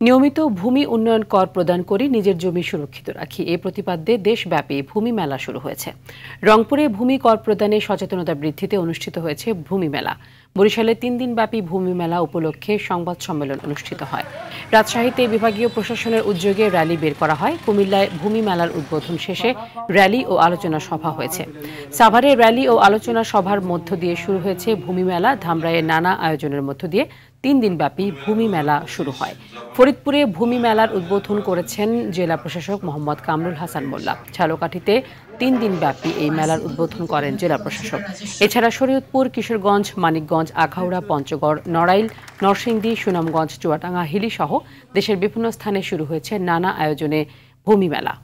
নিয়মিত ভূমি উন্নয়ন কর প্রদান করে নিজের জমি সুরক্ষিত রাখি এই প্রতিপাদ্যে দেশব্যাপী ভূমি মেলা শুরু হয়েছে। রংপুরে ভূমি কর প্রদানে সচেতনতা বৃদ্ধিতে অনুষ্ঠিত হয়েছে ভূমি মেলা। বরিশালে 3 দিনব্যাপী ভূমি মেলা উপলক্ষে সংবাদ সম্মেলন অনুষ্ঠিত হয়। রাজশাহীতে বিভাগীয় প্রশাসনের উদ্যোগে র্যালি বের করা হয়। কুমিল্লায় ভূমি মেলার উদ্বোধন শেষে র্যালি ও আলোচনা সভা হয়েছে। সাভারে র্যালি ও আলোচনা সভার মধ্য দিয়ে শুরু হয়েছে ভূমি মেলা। ধামরাইয়ে নানা আয়োজনের মধ্য দিয়ে 3 দিনব্যাপী ভূমি মেলা শুরু হয়। ফরিদপুরে ভূমি মেলার উদ্বোধন করেছেন জেলা প্রশাসক মোহাম্মদ কামরুল হাসান মোল্লা। ঝালকাঠিতে 3 দিনব্যাপী এই মেলার উদ্বোধন করেন জেলা প্রশাসক। এছাড়া শরীয়তপুর, কিশোরগঞ্জ, মানিকগঞ্জ, আখাউড়া, পঞ্চগড়, নড়াইল, নরসিংদী, সুনামগঞ্জ, চুয়াডাঙ্গা, হিলি সহ দেশের বিভিন্ন স্থানে শুরু হয়েছে নানা আয়োজনে ভূমি মেলা।